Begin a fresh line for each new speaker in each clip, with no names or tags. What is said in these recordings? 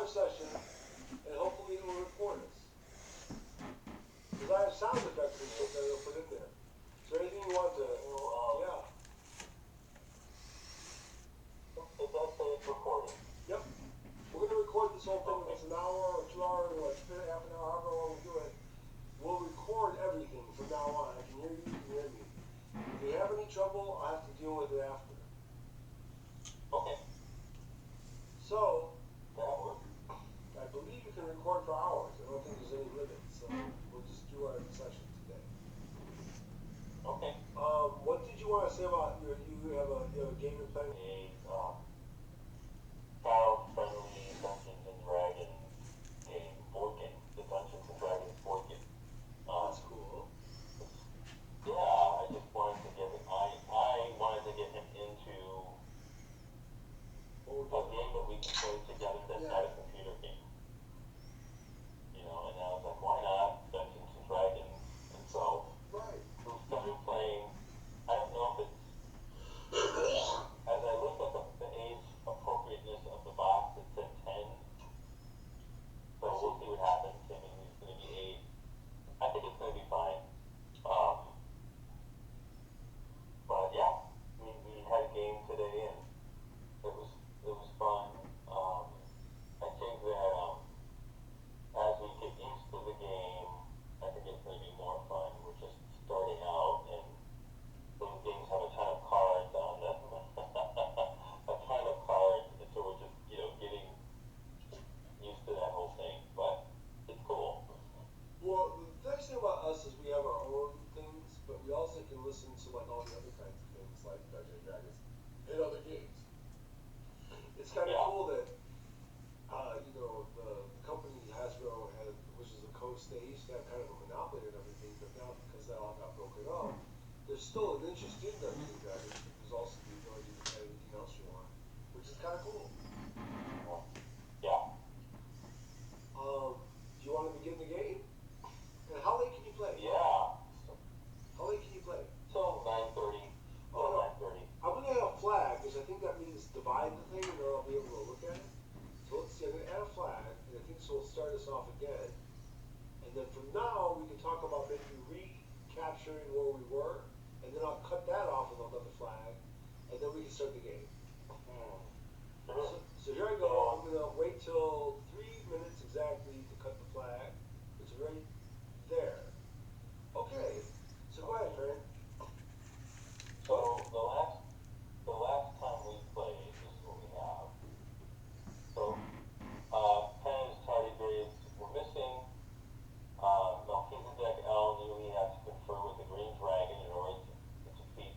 session, and hopefully it will record us. Because I have sound effects and stuff that I'll put in there. Is there anything you want to, yeah.
It does say it's recording.
Yep. We're going to record this whole thing. If it's an hour or 2 hours or half an hour, however long we do it. We'll record everything from now on. I can hear you, you can hear me. If you have any trouble, I'll have to deal with it after.
Okay.
So,
That'll work.
I believe you can record for hours. I don't think there's any limit. So, we'll just do our session today.
Okay.
What did you want to say about you have a game you're playing?
A child-friendly Dungeons and Dragons game, board game, the Dungeons and Dragons board game.
That's cool.
Yeah, I just wanted to get I wanted to get him into a game that we can play together that's not a computer game. You know, and I was like, why not Dungeons and Dragons? And so
Right.
we started playing. I don't know if it's as I looked at the age appropriateness of the box, it said 10. So we'll see what happens. I mean, he's going to be 8. I think it's going to be fine. But yeah, we had a game today and it was fun. I think that as we get used to the game, I think it's going to be more fun. We're just starting out and those games have a ton of cards on them. A ton of cards, and so we're just, getting used to that whole thing. But it's cool.
Well, the nice thing about us is we have our own things, but we also can listen to like all the other kinds of things like Dungeons and Dragons and other games. It's kind of cool that the company Hasbro had, which is a coast, they used to have kind of a monopoly and everything, but now because that all got broken up, there's still an interest in Dungeons and Dragons, but there's also the ability to play anything else you want, which is kind of cool.
Yeah.
Do you want to begin the game? And how late can you play?
Yeah.
How late can you play?
So 9:30.
Oh, no.
9:30.
I'm going to add a flag, because I think that means divide the thing, and then I'll be able to look at it. So let's see, I'm going to add a flag, and I think this will start us off again. And then from now, we can talk about maybe recapturing where we were, and then I'll cut that off with another flag, and then we can start the game. So here I go. I'm going to wait till 3 minutes exactly to cut the flag. It's right there. Okay, so go ahead, Fran.
So the last time we played, this is what we have. So Penn's tardigrades were missing. Melchizedek knew he had to confer with the green dragon in order to defeat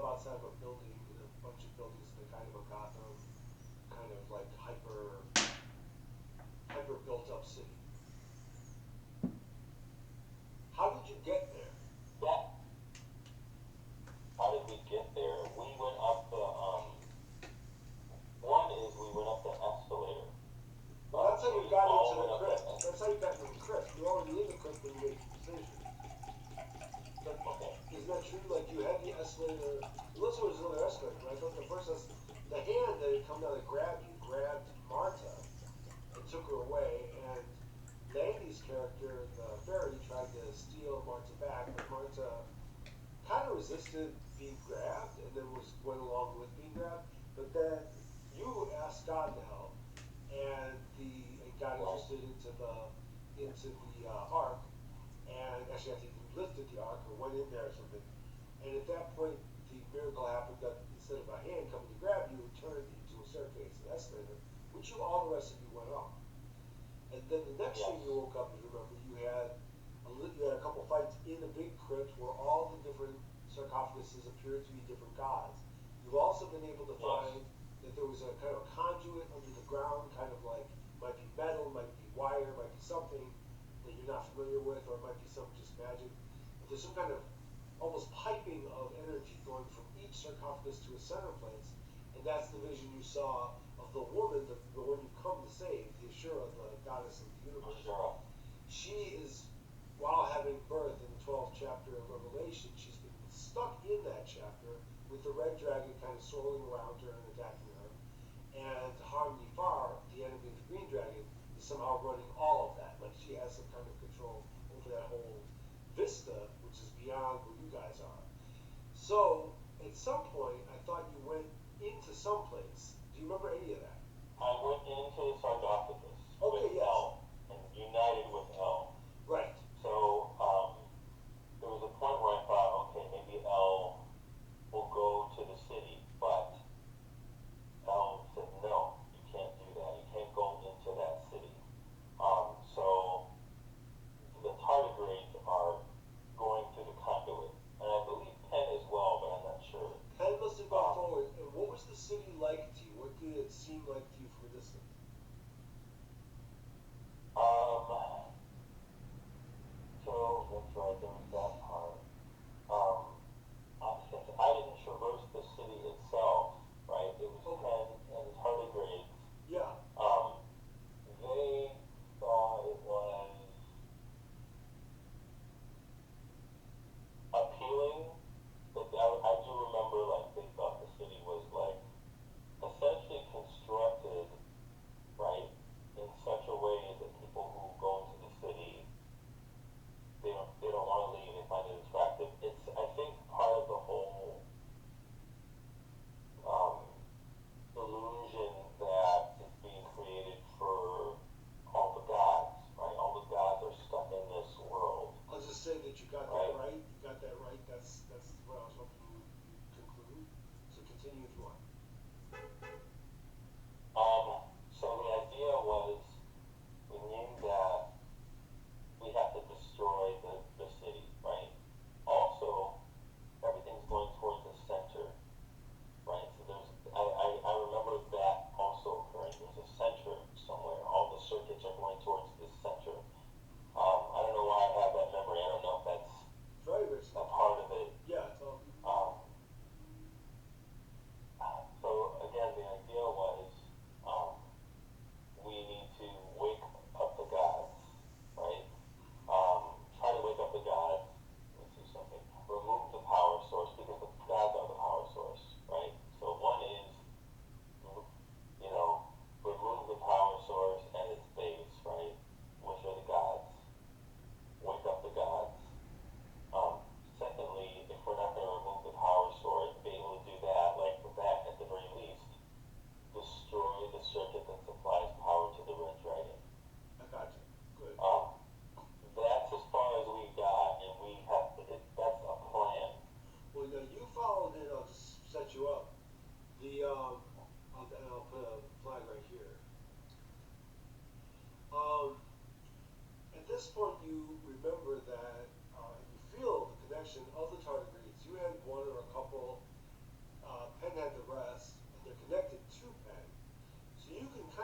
live outside of a building, in a bunch of buildings in a kind of a Gotham, kind of like hyper built up city. How did you get there?
Yeah. How did we get there? We went up the, one is we went up the escalator.
Well, that's how you got into the crypt. That's how you got into the crypt. You're already in the crypt when you made the decision. But,
Okay.
isn't that true? Like, you had the escalator. Unless there was another escalator, right? The first the hand that had come down and grabbed you, grabbed Marta and took her away. And Landy's character, the fairy, tried to steal Marta back, but Marta kind of resisted being grabbed and then was going along with being grabbed. But then you asked God to help, and got interested into the ark. And actually, I think you lifted the ark or went in there or something. And at that point, the miracle happened that instead of a hand coming to grab you, it turned into a staircase, an escalator, which all the rest of you went up. And then the next thing you woke up, if you remember, you had a couple fights in the big crypt where all the different sarcophaguses appeared to be different gods. You've also been able to find that there was a kind of a conduit under the ground, kind of like, might be metal, might be wire, might be something that you're not familiar with, or it might be some just magic. But there's some kind of almost piping of energy going from each sarcophagus to a center place, and that's the vision you saw of the woman, the one you come to save, the Ashura, the goddess of the universe.
Ashura.
She is, while having birth in the 12th chapter of Revelation, she's been stuck in that chapter with the red dragon kind of swirling around her and attacking her. And Har-Nifar, the enemy of the green dragon, is somehow running all of that. Like, she has some kind of control over that whole vista, which is beyond where you guys are. So, at some point, I thought you went into some place. Do you remember any of that?
I went into the sarcophagus
Okay,
with
yes.
El and united with El.
Right.
So, there was a point where I thought, okay, maybe El will go to the city, but El said, no, you can't do that. You can't go into that city. So the tardigrades are going through the conduit, and I believe Penn as well, but I'm not sure.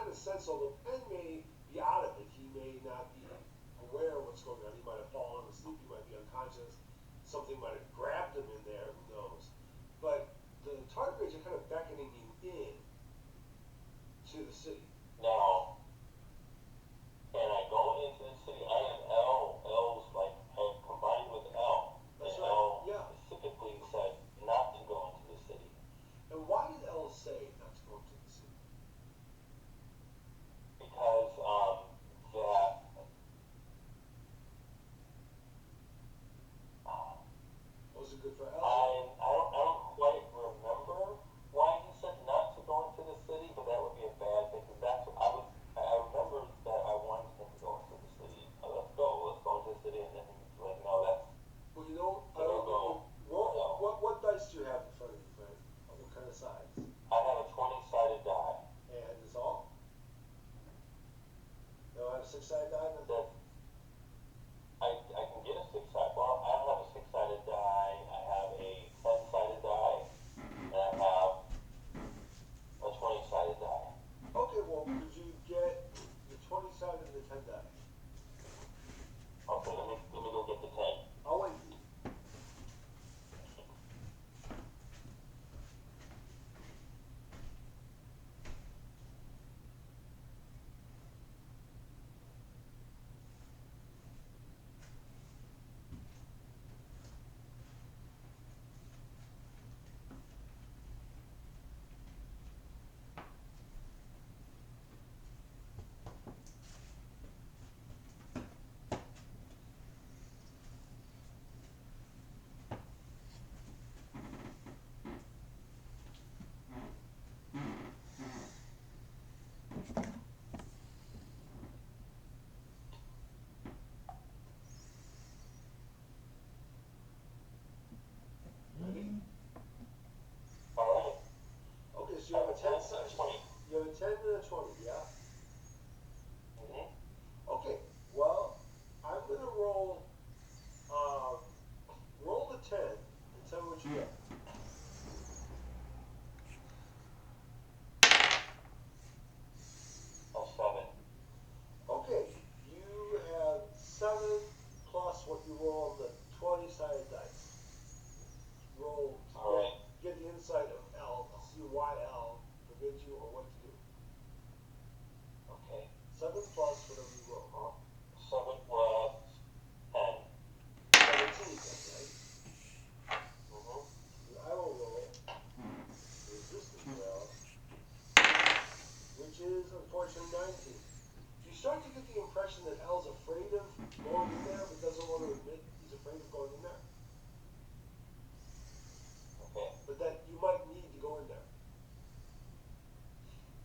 kind of sense, although Penn may be out of it, he may not be aware of what's going on. He might have fallen asleep, he might be unconscious, something might have grabbed him in there, who knows. But the tardigrades are kind of beckoning you in to the city.
Now, can I go into the city? I am L. L's like, I'm combined with L.
That's
and
right.
L
Yeah.
specifically said not to go into the city.
And why did L say not to go into the city?
Because, that,
Was it good for L?
I don't quite remember why he said not to go into the city, but that would be a bad thing, because that's what I remember that I wanted him to go into the city. Let's go into the city, and then he's like, no, that's,
Well, you know,
go.
what dice do you have in front of you, Frank? What kind of size?
I have a 20-sided die.
And it's all? No, I have a 6-sided die.
That I can get a 6-sided. Well, I don't have a 6-sided die. I have a 10-sided die, and I have a 20-sided die.
Okay, well, could you get the 20-sided and the 10 die?
Okay, let me go get the 10.
I'll wait for you. Ready?
All right.
Okay, so you have a 10
and a 20.
You have a 10 and a 20, yeah?
Mm-hmm.
Okay, well, I'm gonna roll the 10 and tell me what you get.
A 7.
Okay, you have 7 plus what you roll on the 20-sided dice. Roll to
All right.
get the insight of L, see why L forbids you or what to do.
Okay.
7 plus whatever you roll.
7 plus 10.
17, then, right?
Mm-hmm.
I will roll resistance roll, which is unfortunately 19. You start to get the impression that L's afraid of going in there, but doesn't want to admit he's afraid of going in there.
Okay.
But that you might need to go in there.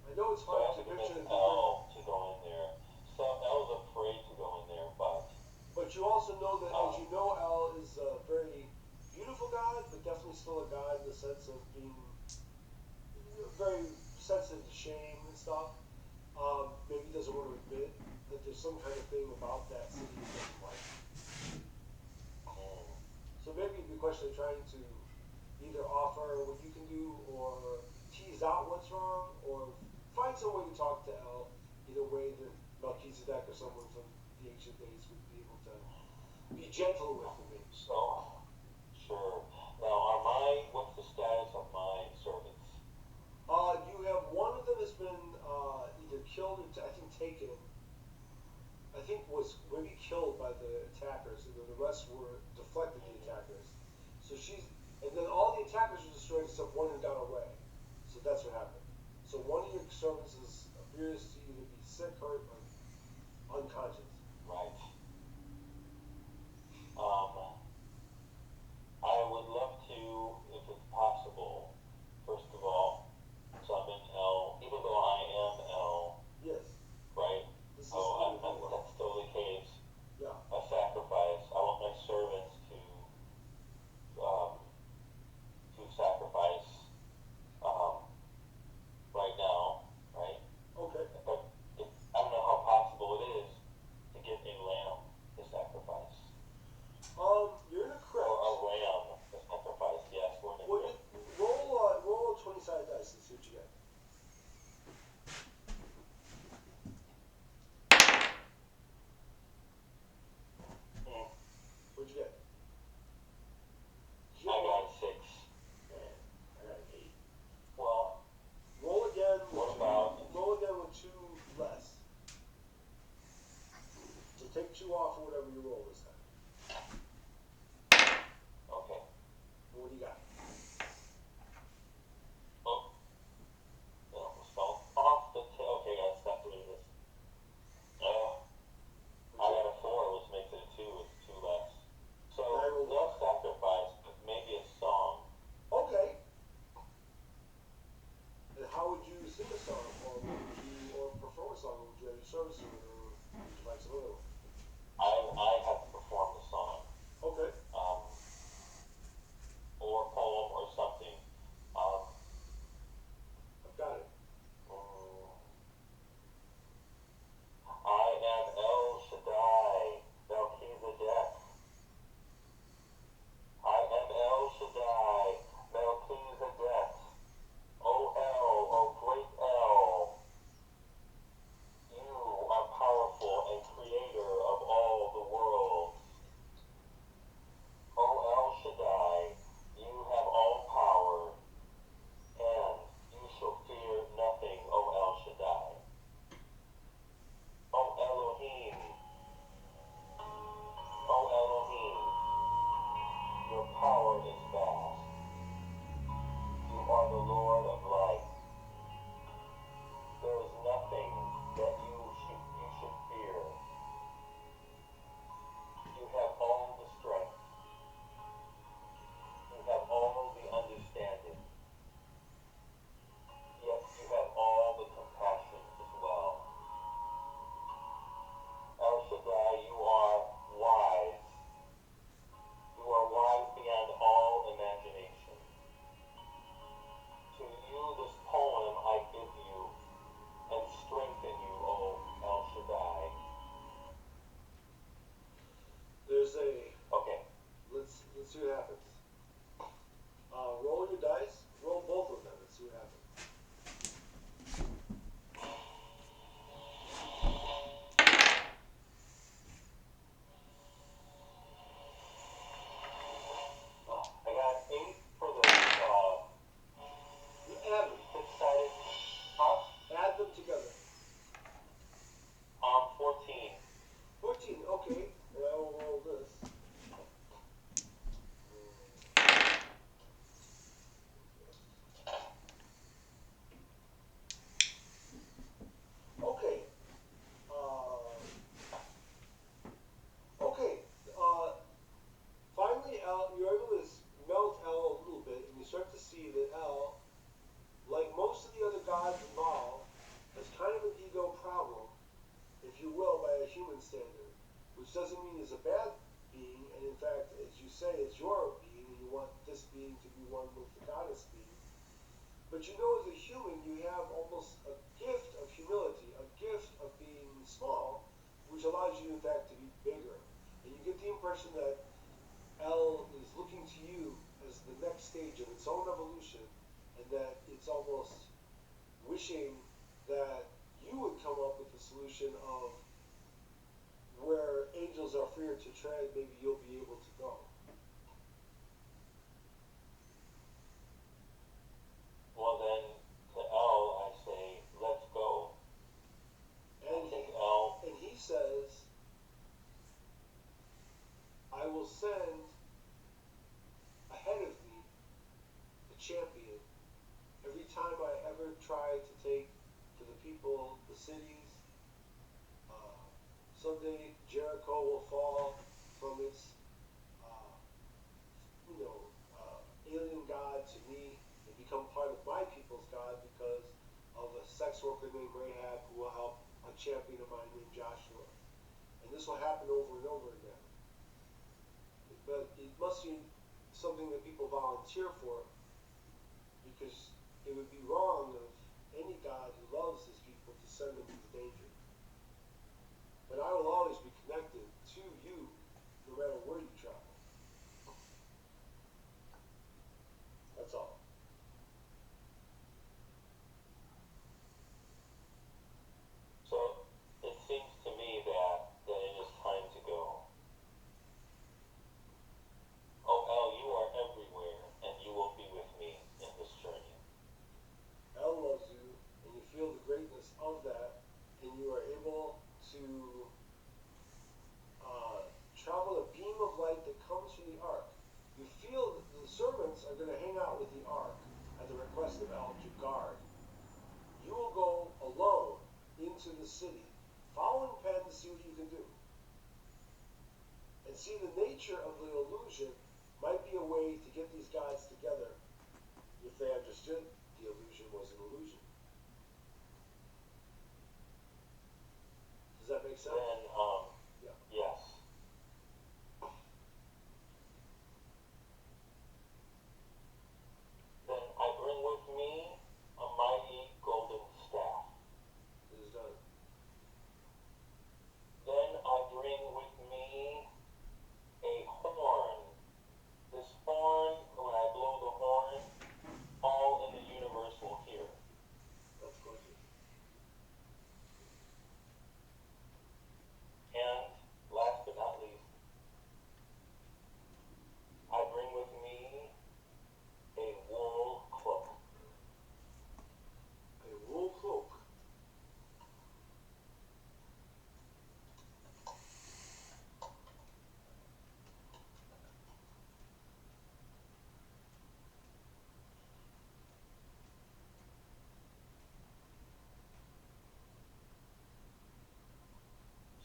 I know it's
So I
hard
have
to
to
picture
convince
it,
L to go in there. So L's afraid to go in there,
but you also know that, as you know, L is a very beautiful god, but definitely still a god in the sense of being very sensitive to shame and stuff. Maybe he doesn't want to admit that there's some kind of thing about that city he doesn't like. So maybe it'd be a question of trying to either offer what you can do or tease out what's wrong or find some way to talk to L in a way that Melchizedek or someone from the ancient days would be able to be gentle with him.
So, sure. Now, what's the status of my servants?
You have one of them has been either killed or I think taken. I think was maybe killed by the attackers, and then the rest were deflected the attackers. So and then all the attackers were destroyed except one who got away. So that's what happened. So one of your servants appears to either be sick, hurt, or unconscious.
Right.
But you know, as a human, you have almost a gift of humility, a gift of being small, which allows you, in fact, to be bigger. And you get the impression that L is looking to you as the next stage of its own evolution, and that it's almost wishing that you would come up with the solution of where angels are freer to tread, maybe you'll be able to go.
Well then, to L, I say, let's go.
And he says, I will send ahead of me the champion. Every time I ever try to take to the people, the cities, someday Jericho will fall from its, alien god to me and become part of my people's God because of a sex worker named Rahab who will help a champion of mine named Joshua. And this will happen over and over again. But it must be something that people volunteer for, because it would be wrong of any God who loves his people to send them into danger. But I will always be connected to you no matter where you travel. That's all.
So it seems to me that it is time to go. Oh, El, you are everywhere, and you will be with me in this journey.
El loves you, and you feel the greatness of that, and you are able to travel a beam of light that comes from the ark. You feel that the servants are going to hang out with the ark at the request of El to guard. You will go alone into the city, following Penn to see what you can do. And see, the nature of the illusion might be a way to get these gods together if they understood the illusion was an illusion. Does that make sense?
Then,
yeah.
Yes. Then I bring with me a mighty golden staff.
It is done.
Then I bring with me a horn. This horn, when I blow the horn, all in the universe will hear.
That's gorgeous.
And last but not least, I bring with me a wool cloak.
A wool cloak.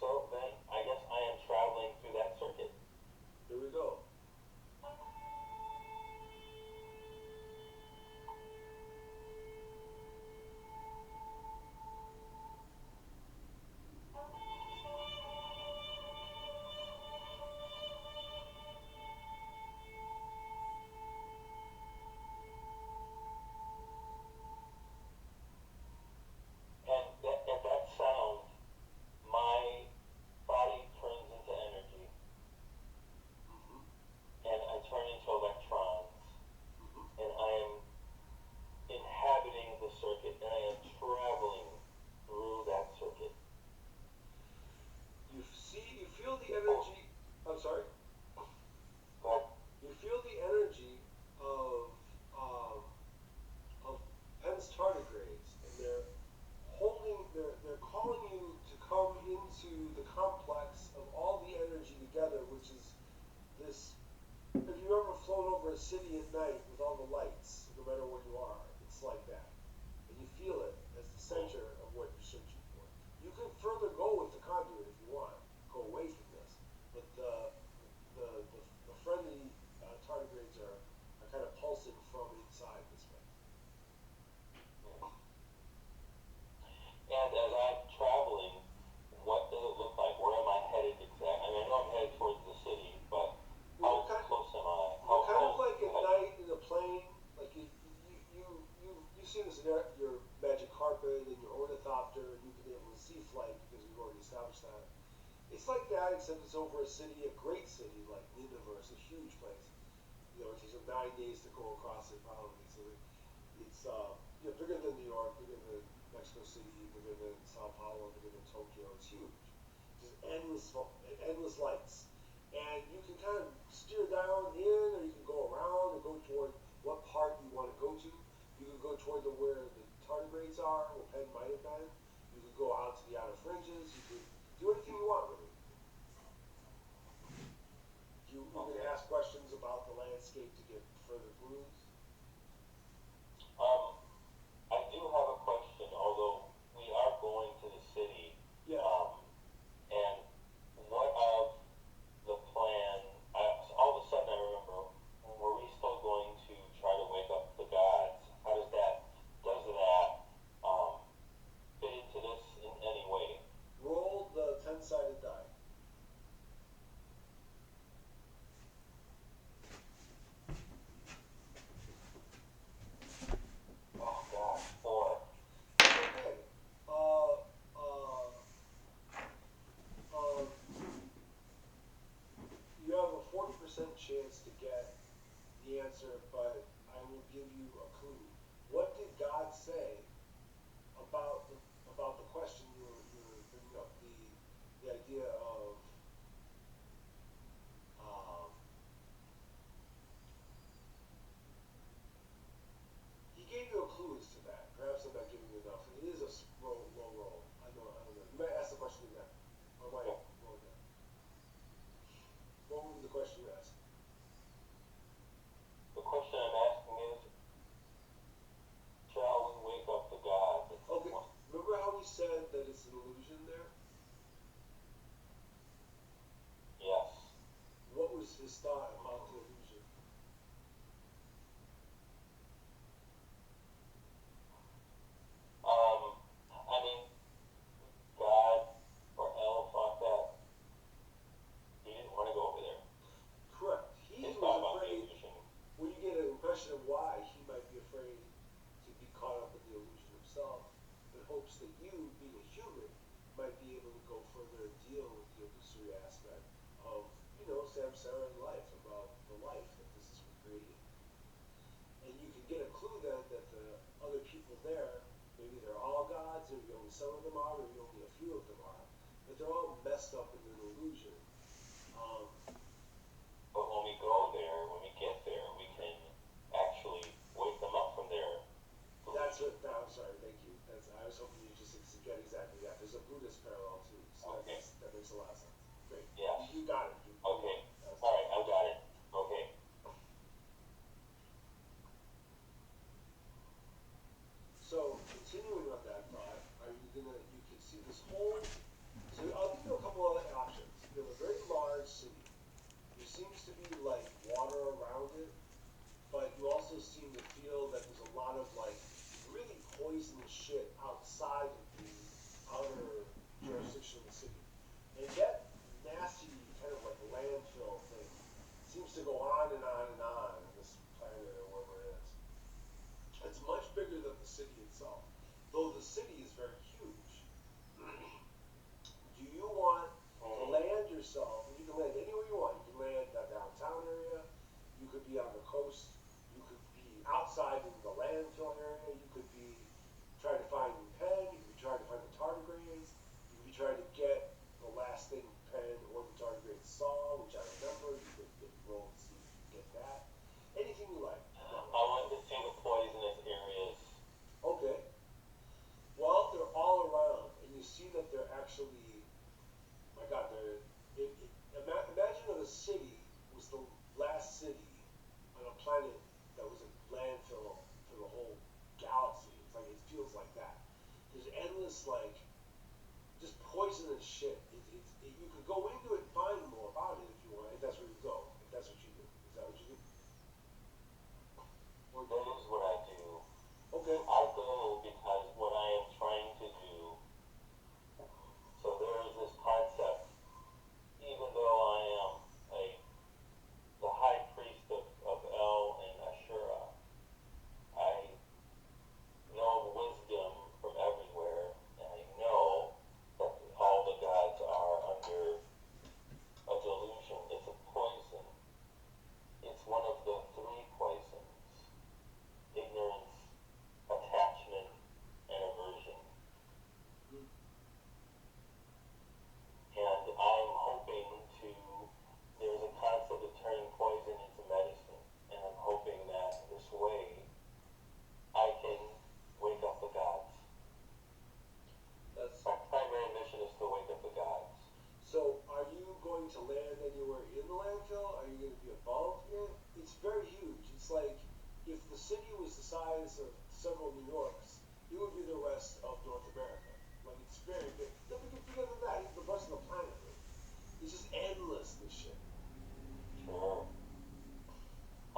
So then, I guess I am traveling through that circuit.
Here we go.
And at that sound, my body turns into energy,
Mm-hmm.
and I turn into electrons,
Mm-hmm.
and I am inhabiting the circuit, and I am traveling through that circuit.
You feel the energy. I'm sorry.
But
You feel the energy of Penn's tardigrades, and they're calling you to come into the complex of all the energy together, which is this. If you ever flown over a city at night with all the lights, no matter where you are, it's like that, and you feel it as the center of what you're searching for. You can further go with the conduit if you want, go away from this, but the friendly tardigrades are kind of pulsing from inside this way.
and as I'm traveling, what does it look like? Where am I headed exactly? I mean, I know I'm headed towards the city, but how close am I? How
Kind of
close?
like at night in a plane, like you seen this in your magic carpet and your ornithopter, and you've been able to see flight because we've already established that. It's like that, except it's over a city, a great city like Nineveh. It's a huge place. You know, it takes them 9 days to go across it probably. So it's bigger than New York, bigger than Mexico City, bigger than Sao Paulo, bigger than Tokyo. It's huge. Just endless lights. And you can kind of steer down in, or you can go around and go toward what part you want to go to. You can go toward where the tardigrades are, where Penn might have been. You could go out to the outer fringes. You could do anything you want with it. You can ask questions about the landscape to get further clues.
I do have a question, although we are going to the city.
Yeah.
And what of the plan? All of a sudden I remember, were we still going to try to wake up the gods? How does that fit into this in any way?
Roll the 10-sided die.
Oh God, 4.
Okay. You have a 40% chance to get the answer, but I will give you a clue. What did God say about the question you were bringing up? The idea of he gave you a clue as to that. Perhaps I'm not giving you enough. It is a low roll. I don't know. You might ask the question again. Or might roll again. What was the question you asked?
The question I'm asking is, shall we wake up the gods?
Okay. Remember how we said that it's an illusion there?
Yes.
What was his thought about the illusion?
I mean, God or El thought that he didn't want to go over there.
Correct. He
His
was
thought about the
afraid.
illusion.
When you get an impression of why, he might be afraid to be caught up in the illusion himself, in hopes that you, being a human, might be able to go further and deal with the illusory aspect of, samsara and life, about the life that this is creating. And you can get a clue then that the other people there, maybe they're all gods, maybe only some of them are, maybe only a few of them are, but they're all messed up in an illusion.
But when we go there, when we get there, we can actually wake them up from their
That's what. No, I'm sorry. Thank you. I was hoping you just get exactly that. There's a Buddhist parallel too, so
Okay.
that makes a lot of sense. Great.
Yes.
You got it.
Okay. All right, I got it. Okay.
So continuing on that thought, you can see this whole. So I'll give you a couple other options. You have a very large city. There seems to be like water around it, but you also seem to feel that there's a lot of like really poisonous shit outside of the outer jurisdiction of the city. And that nasty kind of like landfill thing seems to go on and on and on this planet or wherever it is. It's much bigger than the city itself, though the city is very huge. Do you want to land yourself? You can land anywhere you want. You can land in the downtown area. You could be on the coast. You could be outside in the landfill area. You could be trying to find Penn. You could be trying to find the tardigrades. You could be trying to get the last thing Penn or the tardigrades saw, which I remember. You could roll and see if you can get that. Anything you like.
I want to see the poisonous areas.
Okay. Well, they're all around, and you see that they're actually, my God, imagine if a city was the last city on a planet that was a landfill for the whole galaxy. It feels like that. There's endless, just poisonous shit. You could go into it and find more about it if you want, if that's where you go, if that's what you do. Is that what you do? Or
That is what I do.
Okay.
I go because what I am trying to do. So there is this concept. Even though I am the high priest of El and Ashura, I
size of several New Yorks, it would be the rest of North America. Like, it's very big. Nothing can bigger than that. It's the rest of the planet. It's just endless, this shit.
Sure.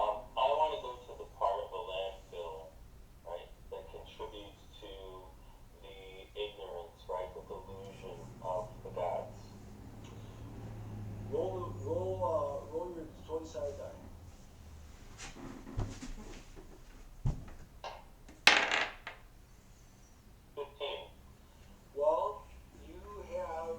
I want to go to the part of the landfill, right, that contributes to the ignorance, right, the delusion of the gods.
Roll your 20-sided die.
15.
Well, you have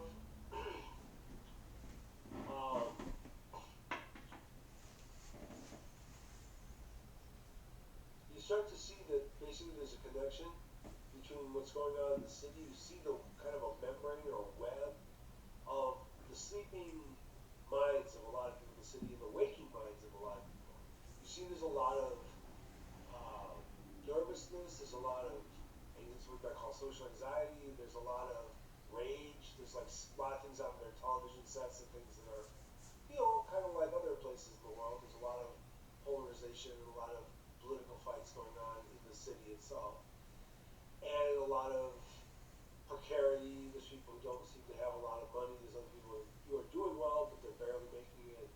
you start to see that basically there's a connection between what's going on in the city. You see the kind of a membrane or a web of the sleeping minds of a lot of people in the city and the waking minds of a lot of people. You see there's a lot of nervousness, there's a lot of, I guess what I call social anxiety, there's a lot of rage, there's like a lot of things on their television sets and things that are, kind of like other places in the world. There's a lot of polarization and a lot of political fights going on in the city itself. And a lot of precarity. There's people who don't seem to have a lot of money. There's other people who are doing well, but they're barely making it.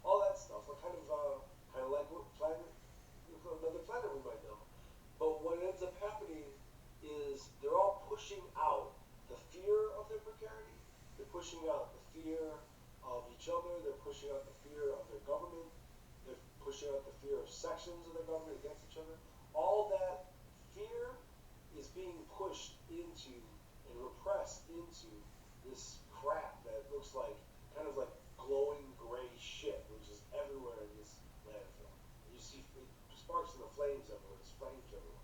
All that stuff. Like kind of like what planet, another planet we might know. But what ends up happening is they're all pushing out the fear of their precarity. They're pushing out the fear of each other. They're pushing out the fear of their government. They're pushing out the fear of sections of their government against each other. All that fear is being pushed into and repressed into this crap that looks like kind of like glowing gray shit, which is everywhere in this landfill. And you see sparks in the flames everywhere. There's flames everywhere.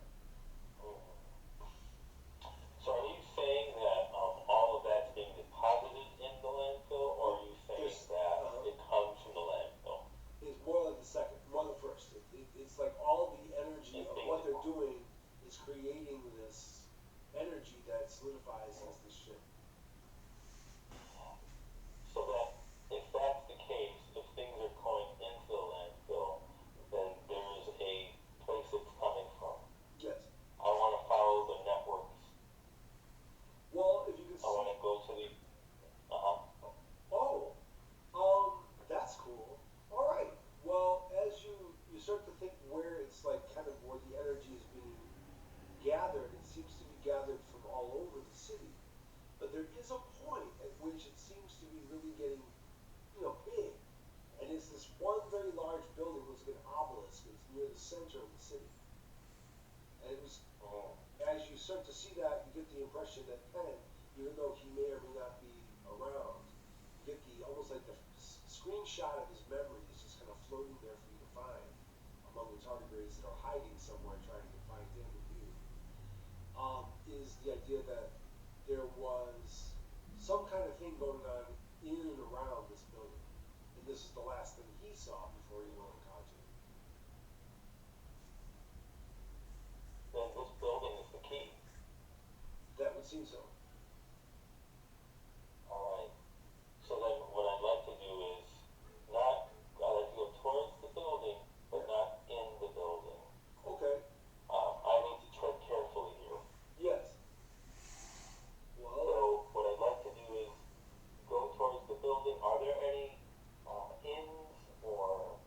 So are you saying that all of that's being deposited in the landfill, or are you saying that it comes from the landfill?
It's more like the second, more the first. It's like all the energy of what they're doing is creating this energy that solidifies as this shit.
So that if that's the case, if things are going into the landfill, then there's a place it's coming from.
Yes.
I want to follow the networks.
Well, if you can see.
I want to go to the.
That's cool. All right. Well, as you start to think where it's like kind of where the energy is being gathered, it seems to be gathered from all over the city. But there is a point at which it seems to be really getting, big. And it's this one very large building, looks like an obelisk. It's near the center of the city. And it was, as you start to see that, you get the impression that Penn, even though he may or may not be around, you get the almost like the screenshot of his memory is just kind of floating there for you to find among the tardigrades that are hiding somewhere trying to find him and you. Is the idea that there was some kind of thing going on in and around this building. And this is the last thing he saw before he went unconscious.
Then this building is the key.
That would seem so.
Alright. So then what I'd like to do is I'd like to go towards the building, but not in the building.
Okay.
I need to tread carefully here.
Yes. Well.
So what I'd like to do is go towards the building. Are there any inns or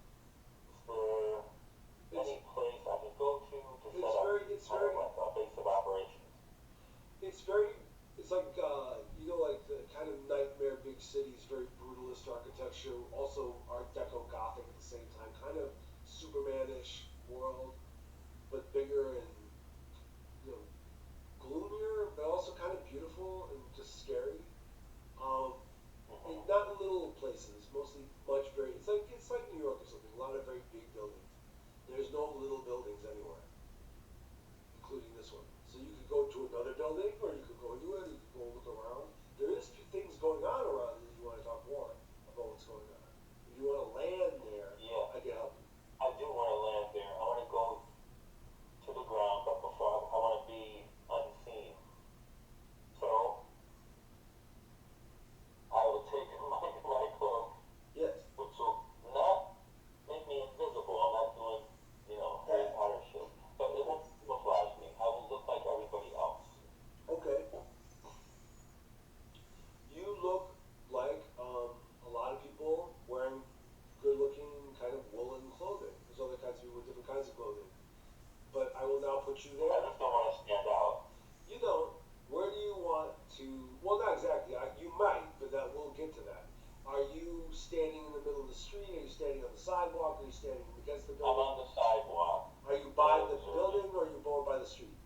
want you there.
I just don't want to stand out.
You don't. Where do you want to? Well, not exactly. You might, but we'll get to that. Are you standing in the middle of the street? Are you standing on the sidewalk? Are you standing against the building?
I'm on the sidewalk.
Are you by the building or are you more by the street?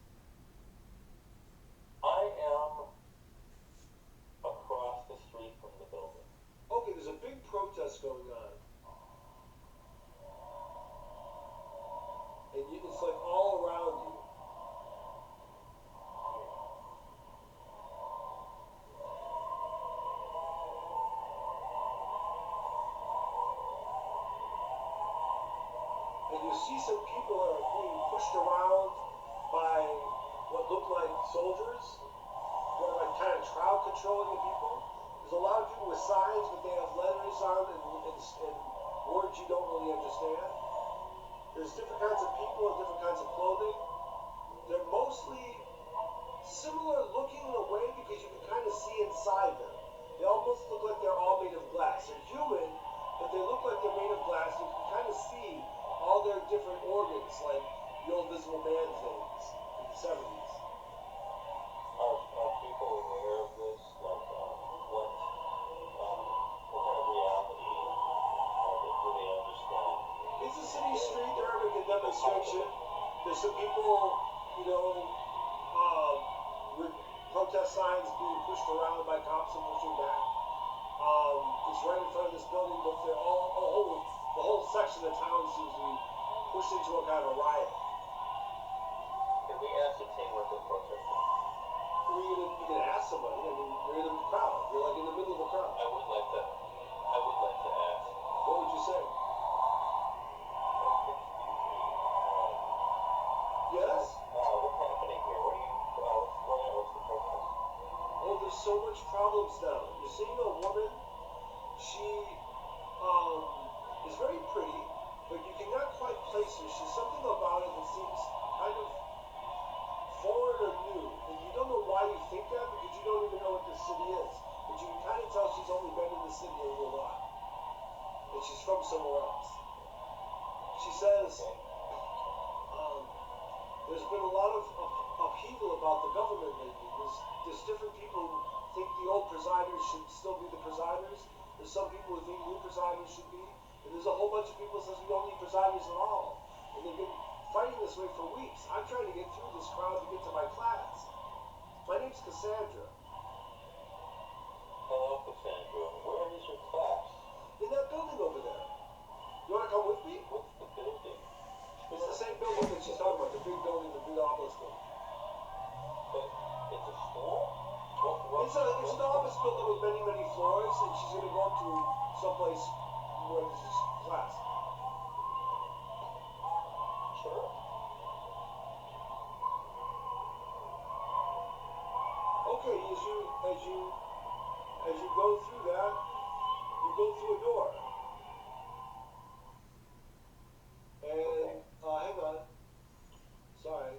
I am across the street from the building.
Okay, there's a big protest going on. And it's like all around you. And you see some people are being pushed around by what look like soldiers, who are like kind of crowd controlling the people. There's a lot of people with signs, but they have letters on and words you don't really understand. There's different kinds of people and different kinds of clothing. They're mostly similar looking in a way because you can kind of see inside them. They almost look like they're all made of glass. They're human, but they look like they're made of glass. You can kind of see all their different organs, like the old Visible Man things in the 70s.
Are people aware of this? Like, what kind of reality do they understand?
It's a city street. They're having a demonstration. There's some people, with protest signs being pushed around by cops and pushing back. It's right in front of this building, but the whole section of town seems to be pushed into a kind of a riot.
Can we ascertain what the protest is?
You can ask somebody. I mean, you're in the crowd. You're like in the middle of the crowd.
I would like to ask.
What would you say? Yes?
What's happening here? What's going on? What's the protest?
Oh, there's so much problems now. You're seeing a woman. She is very pretty, but you cannot quite place her. She's something about it that seems kind of foreign or new. And you don't know why you think that because you don't even know what this city is. But you can kind of tell she's only been in the city a little while. And she's from somewhere else. She says, there's been a lot of upheaval about the government lately. There's different people who think the old presiders should still be the presiders. There's some people who think new presiders should be. And there's a whole bunch of people who says we don't need presiders at all. And they've been fighting this way for weeks. I'm trying to get through this crowd to get to my class. My name's Cassandra.
Hello, Cassandra. Where is your class?
In that building over there. You want to come with me?
What's the building?
It's the same building that she's talking about, the big building, the big obelisk building.
But it's a school?
It's an office building with many, many floors, and she's going to go up to someplace where there's this class.
Sure.
Okay, as you go through that, you go through a door. And, hang on. Sorry.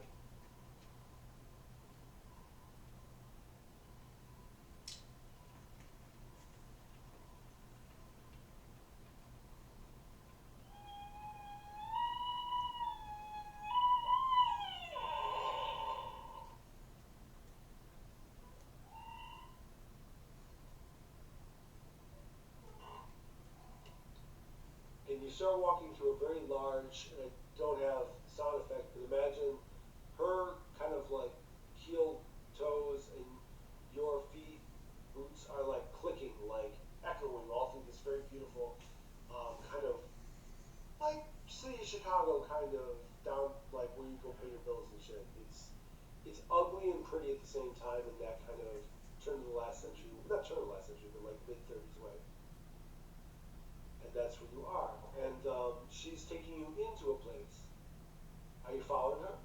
And you start walking through a very large, and I don't have sound effect, but imagine her kind of like heel toes and your feet, boots are like clicking, like echoing all through this very beautiful, kind of like city of Chicago kind of down like where you go pay your bills and shit. It's ugly and pretty at the same time in that kind of turn of the last century, not turn of the last century, but like mid-30s way. And that's where you are. And she's taking you into a place. Are you following her?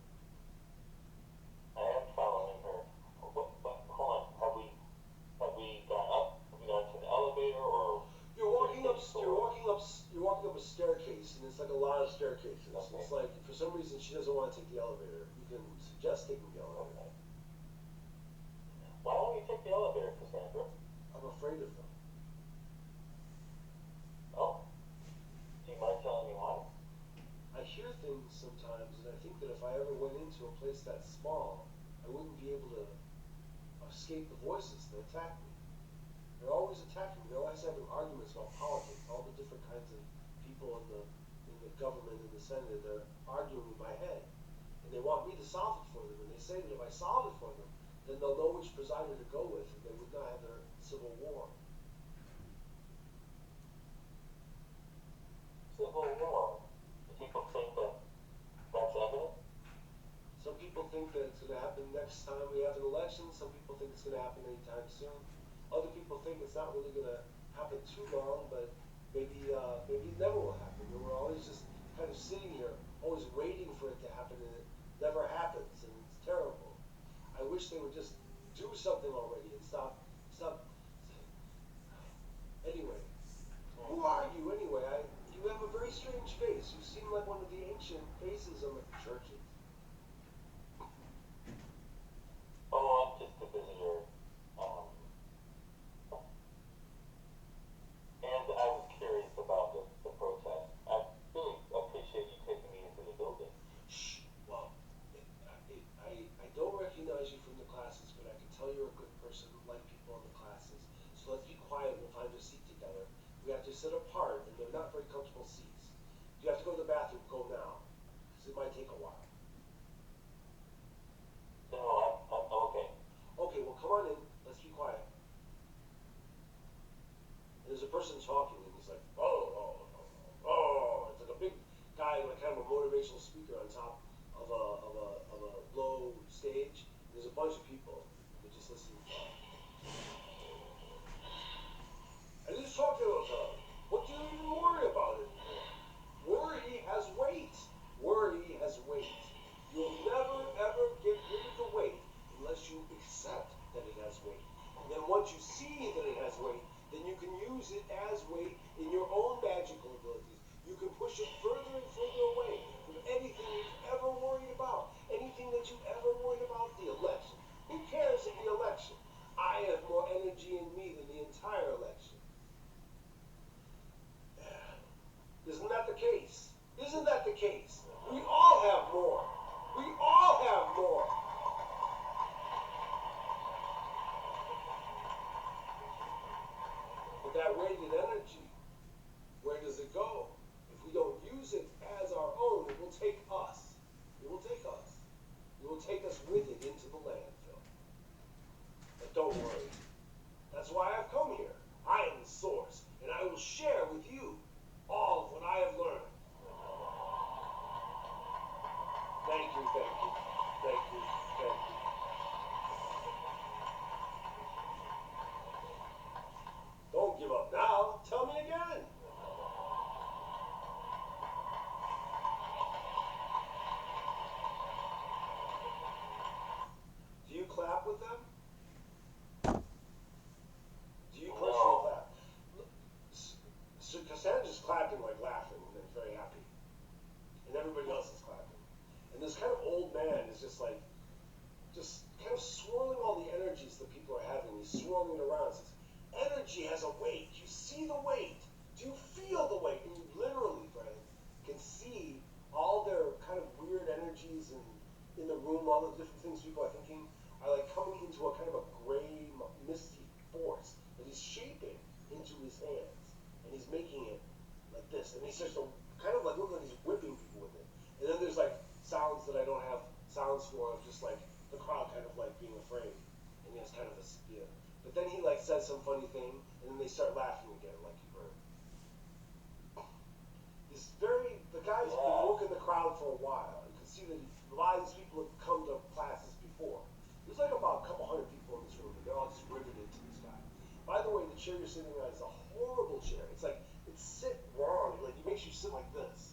I am following her. But hold on. Have we gone up? Have we gone to the elevator or?
You're walking up a staircase, and it's like a lot of staircases. Okay. It's like for some reason she doesn't want to take the elevator. You can suggest taking the elevator.
Okay. Why don't we take the elevator, Cassandra?
I'm afraid of them.
Oh. Do you mind telling me why?
I hear things sometimes, and I think that if I ever ever went into a place that small, I wouldn't be able to escape the voices that attack me. They're always attacking me. They're always having arguments about politics, all the different kinds of people in the government and the Senate. They're arguing in my head. And they want me to solve it for them. And they say that if I solve it for them, then they'll know which presider to go with, and they would not have their civil war.
Civil war? People think that that's evident?
Some people think that it's going to happen next time we have an election. Some people think it's going to happen anytime soon. Other people think it's not really going to happen too long, but maybe it never will happen. And we're always just kind of sitting here, always waiting for it to happen, and it never happens, and it's terrible. I wish they would just do something already and stop. Anyway, who are you anyway? You have a very strange face. You seem like one of the ancient faces of the churches.
Oh, I'm just a visitor. And I was curious about the protest. I really appreciate you taking me into the building.
Shh. Well, I don't recognize you from the classes, but I can tell you're a good person who like people in the classes. So let's be quiet. We'll find a seat together. We have to sit apart, and they're not very comfortable seats. If you have to go to the bathroom, go now, because it might take a while.
No, I'm okay.
Okay, well, come on in. Let's be quiet. And there's a person talking, and he's like, oh. It's like a big guy, like kind of a motivational speaker on top of a low stage. There's a bunch of people that just listen to talk. And he's talking about what do you even worry about it for? Worry has weight. Worry has weight. You'll never, ever get rid of the weight unless you accept that it has weight. And then once you see that it has weight, then you can use it as weight in your own magical abilities. You can push it further and further away from anything you've ever worried about. Anything that you've ever worried about, the election. Who cares in the election? I have more energy in me than the entire election. Isn't that the case? Isn't that the case? We all have more. We all have more. But that weighted energy, where does it go? If we don't use it as our own, it will take us. It will take us. It will take us with it into the landfill. But don't worry. That's why I've come here. I am the source, and I will share with you all of what I have learned. Thank you. Don't give up now. Tell me again. Do you clap with them? Do you personally clap? So Cassandra's clapping, like laughing, and very happy. And everybody else is clapping. And this kind of old man is just kind of swirling all the energies that people are having. He's swirling it around. Says, energy has a weight. You see the weight. Do you feel the weight? And you literally, friend, can see all their kind of weird energies in the room, all the different things people are thinking are like coming into a kind of a gray, misty force that he's shaping into his hands. And he's making it like this. And he starts to kind of like look like he's whipping people with it. And then there's like sounds that I don't have sounds for, of just like the crowd kind of like being afraid. And he has kind of this, yeah. But then he like says some funny thing, and then they start laughing again, like you heard. The guy's been working the crowd for a while. You can see that a lot of these people have come to classes before. There's like about a couple hundred people in this room, and they're all just riveted to this guy. By the way, the chair you're sitting on is a horrible chair. It's like, it's sit wrong. Like, it makes you sit like this.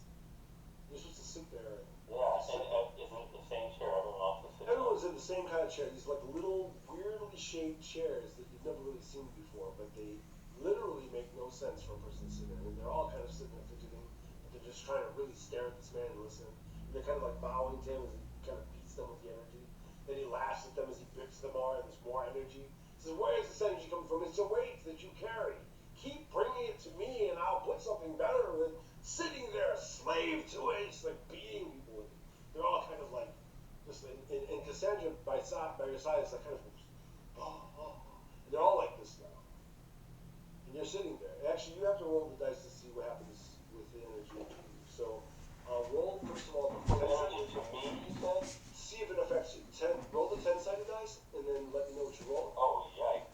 You're supposed to sit there.
Yeah, and isn't it the same chair everyone else is sitting on?
Everyone's in the same kind of chair. These like little weirdly shaped chairs that you've never really seen before, but they literally make no sense for a person to sit in. And they're all kind of sitting there fidgeting, but they're just trying to really stare at this man and listen. And they're kind of like bowing to him as he kind of beats them with the energy. Then he laughs at them as he bips them more, and there's more energy. He says, where is this energy coming from? It's a weight that you carry. Keep bringing it to me, and I'll put something better than sitting there, a slave to it. It's like beating people with it. They're all kind of like Cassandra by your side is like kind of, and they're all like this now. And you're sitting there. Actually, you have to roll the dice to see what happens with the energy to you. So, roll, first of all, the 10
Energy to me, you said?
see if it affects you. Roll the 10-sided dice, and then let me know what you roll.
Oh, yikes.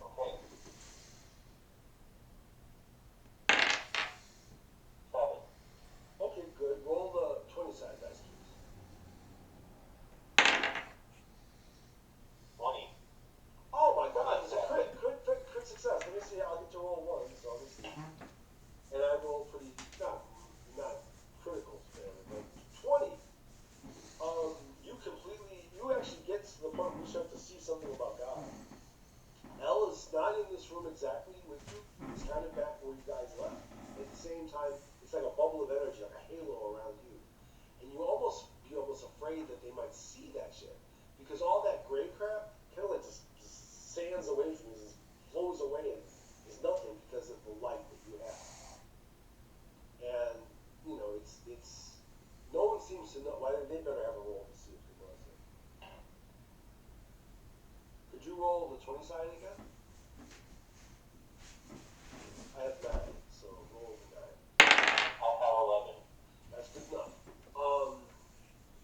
Okay. 7.
Okay, good. Roll the 20-sided dice, please.
20.
Oh my god, it's a crit success. Let me see, I'll get to roll 1, so let me see. And I roll pretty, not critical there, but 20. You actually get to the point where you start to see something about God. El is not in this room exactly with you. He's kind of back where you guys left. At the same time, it's like a bubble of energy, like a halo around you. And you almost be almost afraid that they might see that shit. Because all that gray crap kind of like just sands away from you, just flows away and is nothing because of the light that you have. And, you know, it's no one seems to know. Why they better have a roll to see if they notice it. Could you roll the 20-sided again? I have 9, so roll the 9.
I have 11.
That's good enough.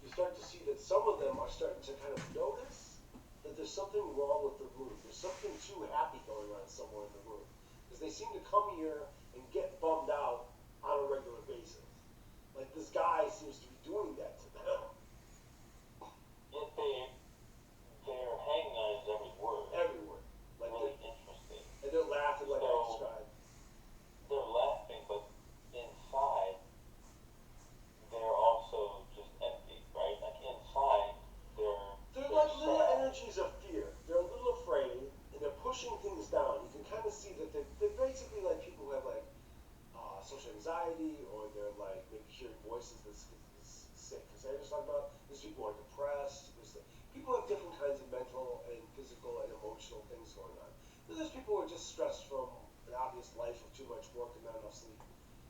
You start to see that some of them are starting to kind of notice that there's something wrong with the room. There's something too happy going on somewhere in the room. Because they seem to come here and get bummed out on a regular basis. Like this guy seems to be doing that to them.
Yet they're hanging on his every word.
Every word. Like
really interesting.
And they're laughing like I described.
They're laughing, but inside, they're also just empty, right? Like inside, they're
like little
sad.
energies of fear. They're a little afraid, and they're pushing things down. You can kind of see that they're basically like people who have like social anxiety, or they're like maybe hearing voices that's sick. Because I just talked about there's people who are depressed. People have different kinds of mental and physical and emotional things going on. Then there's people who are just stressed from an obvious life of too much work and not enough sleep.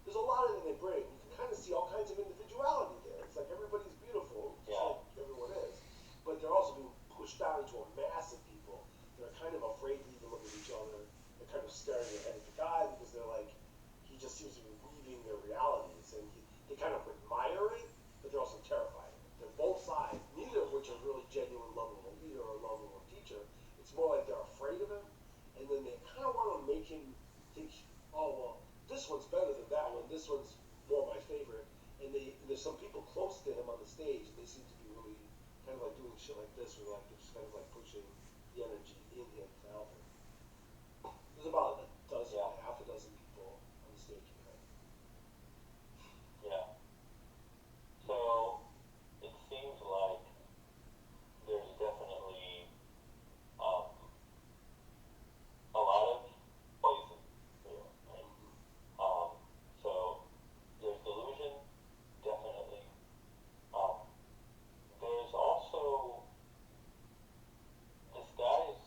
There's a lot of it they bring. You can kind of see all kinds of individuality there. It's like everybody's beautiful, just like everyone is. But they're also being pushed down into a mass of people that are kind of afraid to even look at each other. They're kind of staring ahead at the guy because they're like, he just seems to be weaving their realities. And they kind of admire it, but they're also terrified of it. They're both sides, neither of which are really genuine love of a leader or love of a teacher. It's more like they're afraid of him, and then they kind of want to make him think, oh, well, this one's better than that one. This one's more my favorite. And there's some people close to him on the stage, and they seem to be really kind of like doing shit like this, where like they're just kind of like pushing the energy in him to help him. There's about a dozen, half a dozen people on the stage.
Yeah. So it seems like there's definitely a lot of poison here, right? So there's delusion, definitely. There's also this guy's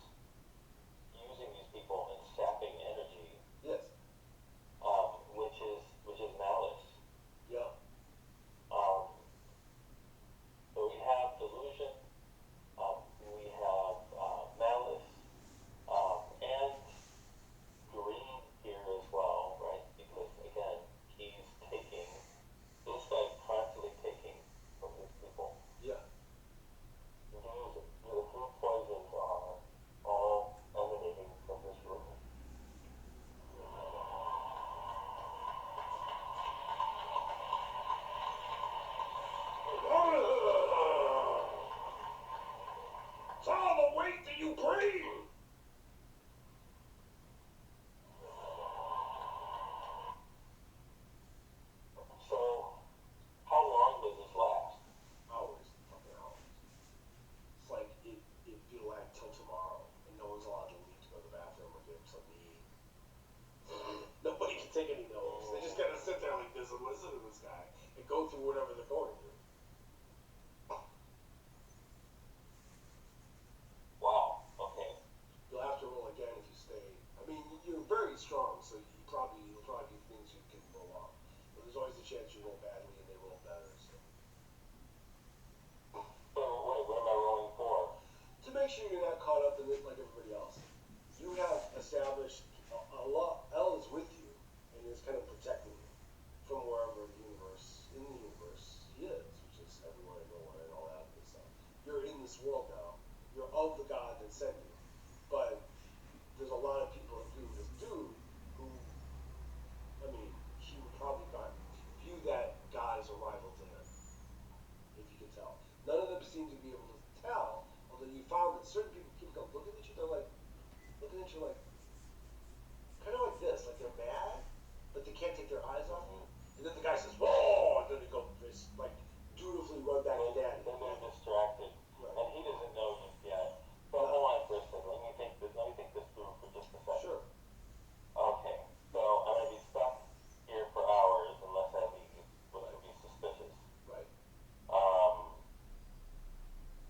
send you. But there's a lot of people, including this dude, who, I mean, he would probably not view that God as a rival to him, if you can tell. None of them seem to be able to tell, although you found that certain people keep looking at you, they're like, looking at you like, kind of like this, like they're mad, but they can't take their eyes off you. And then the guy says, whoa, and then they go, like, dutifully run back to daddy.
Then they're distracted.
Right.
And he doesn't know just yet. But hold on for a second. Let me think this through for just a second.
Sure.
Okay. So I'm going to be stuck here for hours unless I leave, which would be suspicious.
Right.
All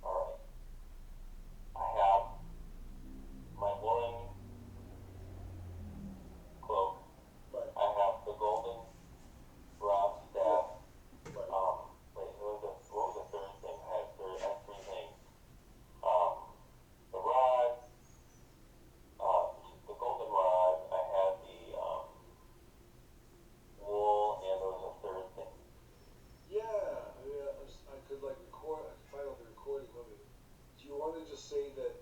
right. I have my woolen cloak.
Right.
I have the golden rod staff.
Right.
Wait, what was the third thing? I had three things. The rod, the golden rod, I had the wool, and there was a third thing.
Yeah, I mean, I could like record, I could find out the recording of it. Do you want to just say that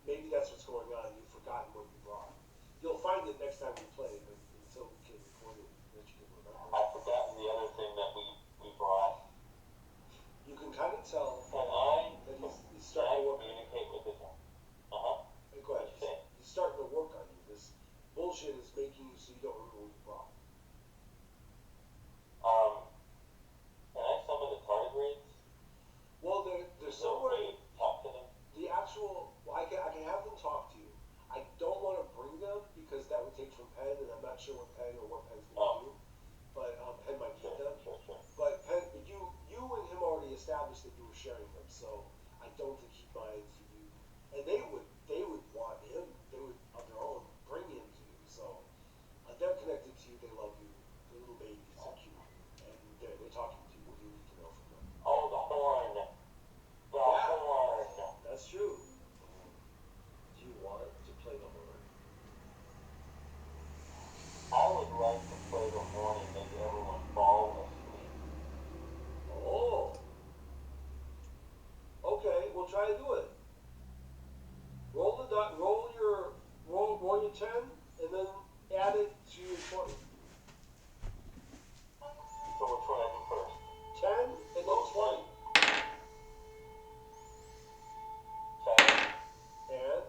maybe that's what's going on, you've forgotten what you brought. You'll find it next time we play, but until we can record it, that you can remember.
I've forgotten the other thing that we brought.
You can kind of tell
Can
that he's starting to work.
communicate with it?
Hey, go ahead. He's starting to work on you. This bullshit is making you so you don't remember what you brought.
Can I summon the tardigrades?
Well, there's somewhere.
Talk to them?
The actual, well, I can have them talk to you. I don't want to bring them because that would take from Penn, and I'm not sure what Penn's going to do. But Penn might get them.
Sure.
But Penn, you and him already established that you were sharing them, so I don't think he'd mind for you. And they would want him. They would of their own bring him to you. So they're connected to you. They love you. The little babies are cute, and they're talking to you. What do you need to know from them?
Oh, the horn. The horn.
That's true. Do you want to play the horn?
I would like to play the horn and make everyone fall asleep.
Oh. Okay, we'll try to do it. Roll your 10, and then add it to your 20.
So which one I do first?
10 and then 20.
10.
And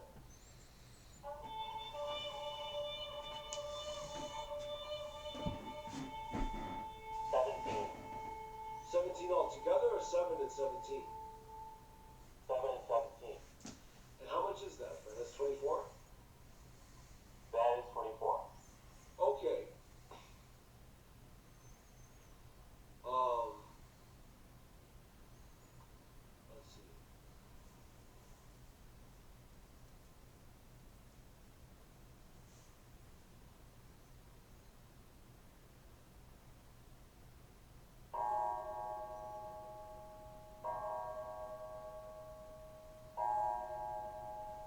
17.
17 altogether, or 7 and 17?
7 and 17.
And how much is that, Fred? That's 24?
That is 24.
Okay. Let's see.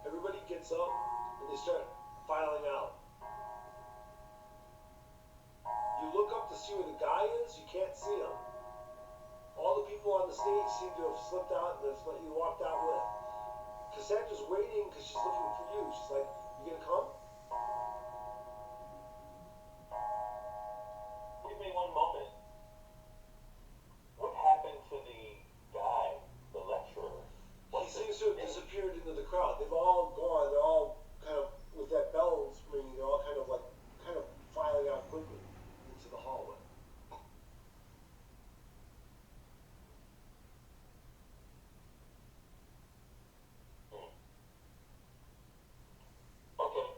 Everybody gets up and they start filing out. You look up to see where the guy is, you can't see him. All the people on the stage seem to have slipped out and that's what you walked out with. Cassandra's waiting because she's looking for you. She's like, you gonna come?
Give me one moment. What happened to the guy, the lecturer?
He seems to have disappeared into the crowd. They've all gone. They're all kind of, with that bell ringing, they're all kind of filing out quickly into the hallway.
Okay.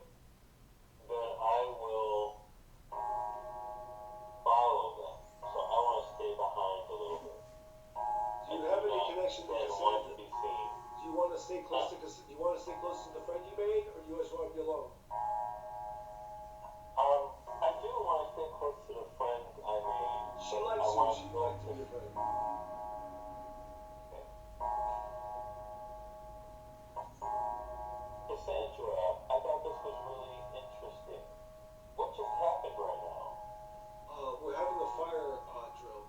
Then I will follow them. So I want to stay behind a little bit.
Do you have any connection with
I don't want
Cassandra?
to be seen.
Do you want to stay close to Cassandra? Do you want to stay close to the friend you made, or do you just want to be alone?
I do want to stay close to the friend I made.
She likes you. She'd like to be your friend.
Cassandra, I thought this was really interesting. What just happened right now?
We're having a fire drill.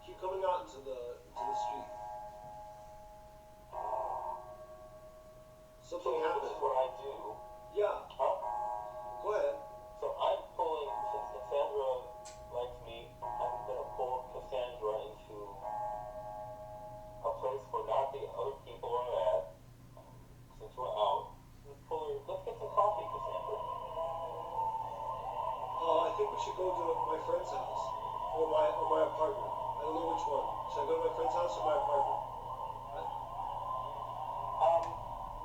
Keep coming out into the street. house or my apartment?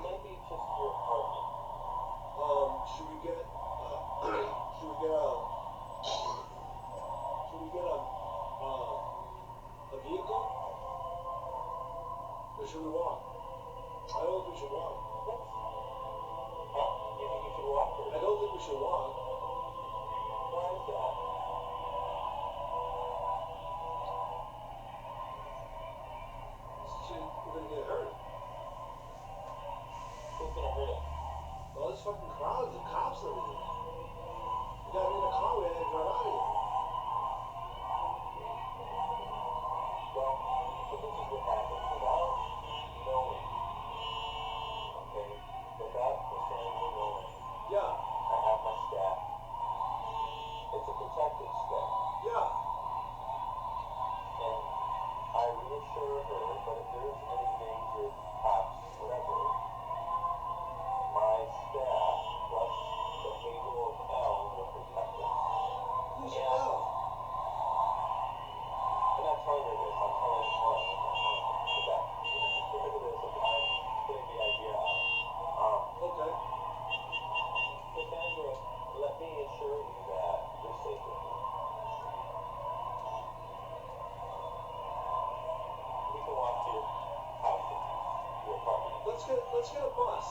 Maybe just your apartment.
Should we get a vehicle? Or should we walk? I don't think we should walk.
Huh? You think you should walk? Or?
I don't think we should walk.
Why is that?
We're gonna get hurt.
Who's gonna hurt us?
All this fucking crowds and cops and everything. We gotta get in a car, we gotta drive out of here.
Well, so this is what happens. Without knowing, okay, without Cassandra knowing,
Yeah,
I have my staff. It's a protected staff.
yeah.
And I reassure her, but if there's any danger, cops, whatever, my staff plus the halo of hell will protect us.
Who's
Yeah.
hell?
I'm not telling her this, I'm telling her. I'm not telling her. But that, just look at this, I'm putting the idea out.
Okay.
Cassandra, let me assure you that you're safe with me. We can walk to your house, your apartment.
Let's get a bus.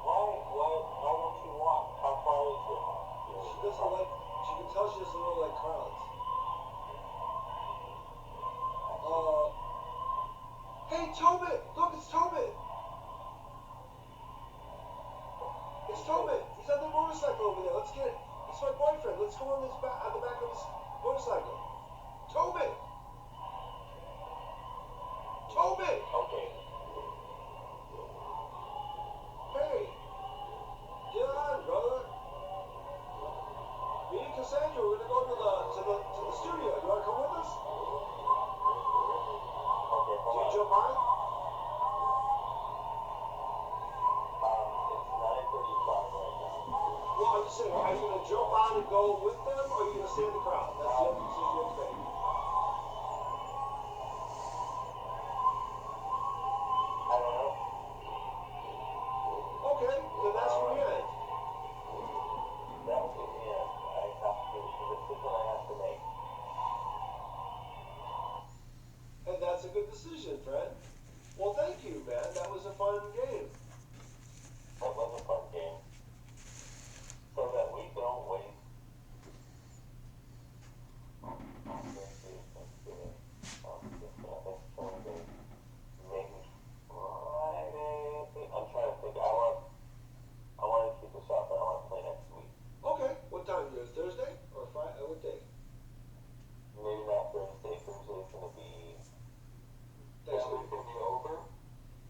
Why won't you walk? How far is your
She doesn't like, she can tell she doesn't really like crowds. Hey, Tobit! Look, it's Tobit! It's Tobit! He's on the motorcycle over there. Let's get it. It's my boyfriend. Let's go on the back of his motorcycle. Tobit! Tobit!
Okay.
Hey! Get on, brother. Me and Cassandra, we're gonna go to the studio. You wanna come with us?
Okay,
Do
hold
you
on.
jump on?
It's 9:35 right now.
Well, I'm just saying, are you gonna jump on and go with them, or are you gonna stay in the crowd? That's the only decision you have to make.
I don't know.
Okay, then that's where we end.
That was the end. It's a decision I have to make.
And that's a good decision, friend. Well, thank you, man. That was a fun game.
That was a fun game. So that we don't waste. Maybe Friday. I'm trying to think. I want to keep this up, but I want to play next week.
Okay, what time is it? Thursday or Friday? What day?
Maybe not Thursday. Thursday's gonna be.
Next
It's
week.
gonna be over.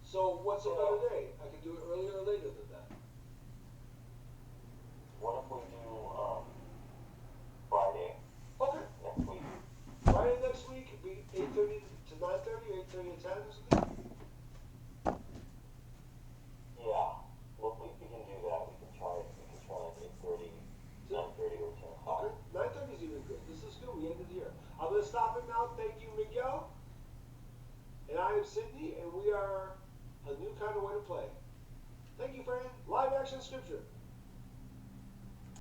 So what's a better day? I can do it earlier or later than that.
What if we do Friday
Okay.
next week?
Friday next week would be 8:30 to 9:30, 8:30 to 10 or something?
Yeah. Well, we can do that. We can try it. We can try like 8:30, 9:30, or 10 o'clock.
Okay, 9:30 is even good. This is good. We ended here. I'm going to stop it now. Thank you, Miguel. And I am Sydney, and we are a new kind of way to play. Thank you, friend. Live action scripture.